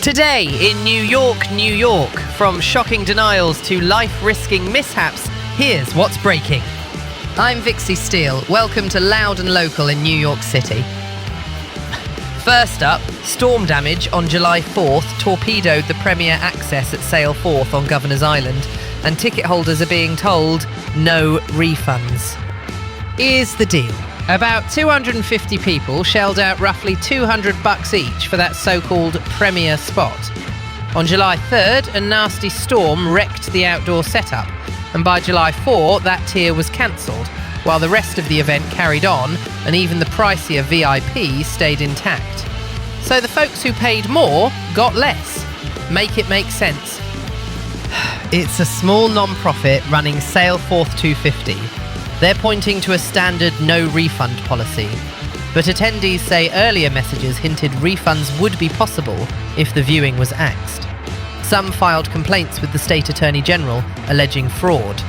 Today in New York, New York, from shocking denials to life-risking mishaps, here's what's breaking. I'm Vixie Steele. Welcome to Loud and Local in New York City. First up, storm damage on July 4th torpedoed the premier access at Sail 4th on Governor's Island, and ticket holders are being told no refunds. Here's the deal. About 250 people shelled out roughly $200 each for that so-called premier spot. On July 3rd, a nasty storm wrecked the outdoor setup, and by July 4, that tier was cancelled, while the rest of the event carried on, and even the pricier VIP stayed intact. So the folks who paid more got less. Make it make sense. It's a small non-profit running Sail 4th 250. They're pointing to a standard no refund policy, but attendees say earlier messages hinted refunds would be possible if the viewing was axed. Some filed complaints with the State Attorney General alleging fraud.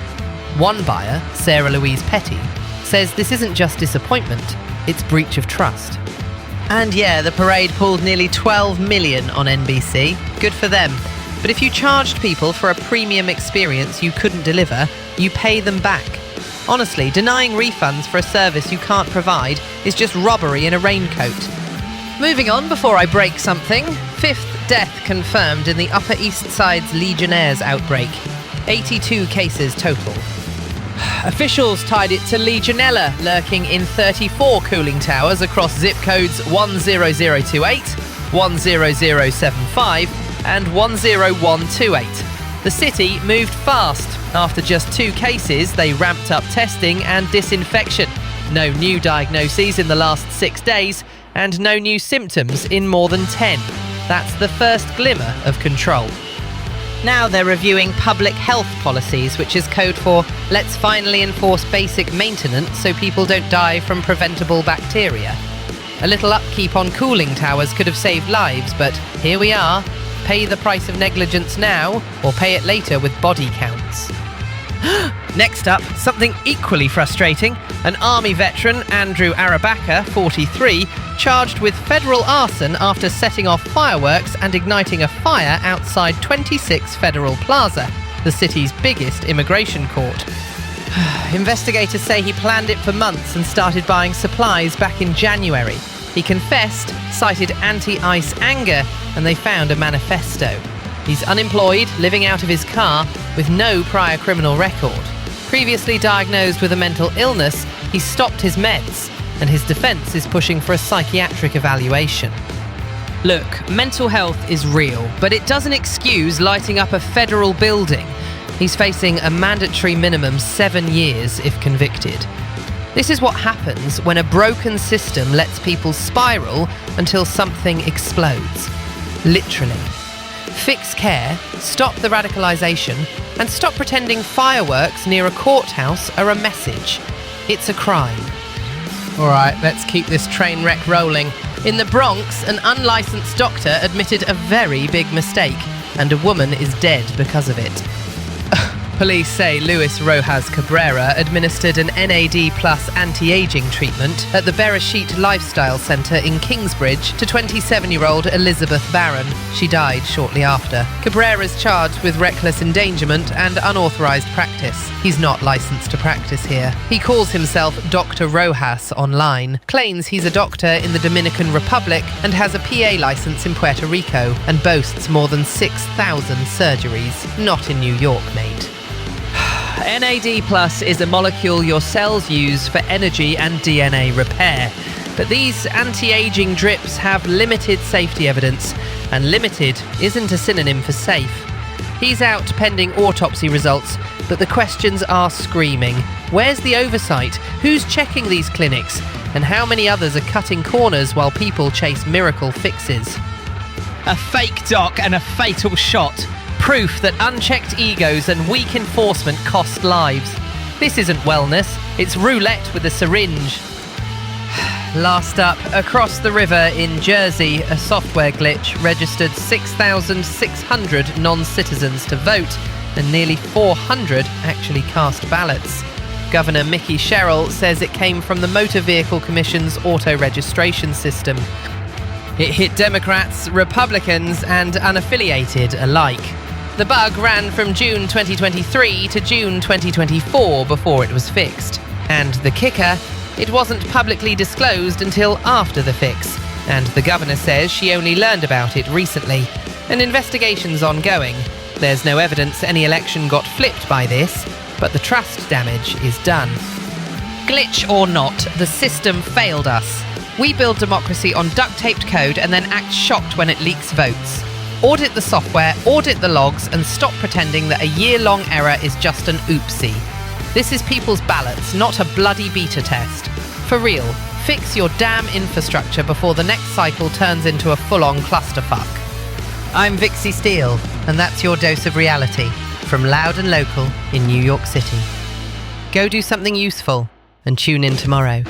One buyer, Sarah Louise Petty, says this isn't just disappointment, it's breach of trust. And yeah, the parade pulled nearly 12 million on NBC. Good for them. But if you charged people for a premium experience you couldn't deliver, you pay them back. Honestly, denying refunds for a service you can't provide is just robbery in a raincoat. Moving on before I break something, 5th death confirmed in the Upper East Side's Legionnaires outbreak. 82 cases total. Officials tied it to Legionella lurking in 34 cooling towers across zip codes 10028, 10075 and 10128. The city moved fast. After just 2 cases, they ramped up testing and disinfection. No new diagnoses in the last 6 days, and no new symptoms in more than 10. That's the first glimmer of control. Now they're reviewing public health policies, which is code for let's finally enforce basic maintenance so people don't die from preventable bacteria. A little upkeep on cooling towers could have saved lives, but here we are. Pay the price of negligence now, or pay it later with body counts. Next up, something equally frustrating. An army veteran, Andrew Arabaka, 43, charged with federal arson after setting off fireworks and igniting a fire outside 26 Federal Plaza, the city's biggest immigration court. Investigators say he planned it for months and started buying supplies back in January. He confessed, cited anti-ICE anger, and they found a manifesto. He's unemployed, living out of his car, with no prior criminal record. Previously diagnosed with a mental illness, he stopped his meds, and his defense is pushing for a psychiatric evaluation. Look, mental health is real, but it doesn't excuse lighting up a federal building. He's facing a mandatory minimum 7 years if convicted. This is what happens when a broken system lets people spiral until something explodes. Literally. Fix care, stop the radicalisation, and stop pretending fireworks near a courthouse are a message. It's a crime. All right, let's keep this train wreck rolling. In the Bronx, an unlicensed doctor admitted a very big mistake, and a woman is dead because of it. Police say Luis Rojas Cabrera administered an NAD plus anti-aging treatment at the Bereshit Lifestyle Centre in Kingsbridge to 27-year-old Elizabeth Barron. She died shortly after. Cabrera's charged with reckless endangerment and unauthorised practice. He's not licensed to practice here. He calls himself Dr. Rojas online, claims he's a doctor in the Dominican Republic and has a PA licence in Puerto Rico, and boasts more than 6,000 surgeries. Not in New York, mate. NAD Plus is a molecule your cells use for energy and DNA repair. But these anti-aging drips have limited safety evidence, and limited isn't a synonym for safe. He's out pending autopsy results, but the questions are screaming. Where's the oversight? Who's checking these clinics? And how many others are cutting corners while people chase miracle fixes? A fake doc and a fatal shot. Proof that unchecked egos and weak enforcement cost lives. This isn't wellness, it's roulette with a syringe. Last up, across the river in Jersey, a software glitch registered 6,600 non-citizens to vote, and nearly 400 actually cast ballots. Governor Mickey Sherrill says it came from the Motor Vehicle Commission's auto registration system. It hit Democrats, Republicans, and unaffiliated alike. The bug ran from June 2023 to June 2024 before it was fixed. And the kicker, it wasn't publicly disclosed until after the fix. And the governor says she only learned about it recently. An investigation's ongoing. There's no evidence any election got flipped by this, but the trust damage is done. Glitch or not, the system failed us. We build democracy on duct-taped code and then act shocked when it leaks votes. Audit the software, audit the logs, and stop pretending that a year-long error is just an oopsie. This is people's ballots, not a bloody beta test. For real, fix your damn infrastructure before the next cycle turns into a full-on clusterfuck. I'm Vixie Steele, and that's your dose of reality from Loud and Local in New York City. Go do something useful and tune in tomorrow.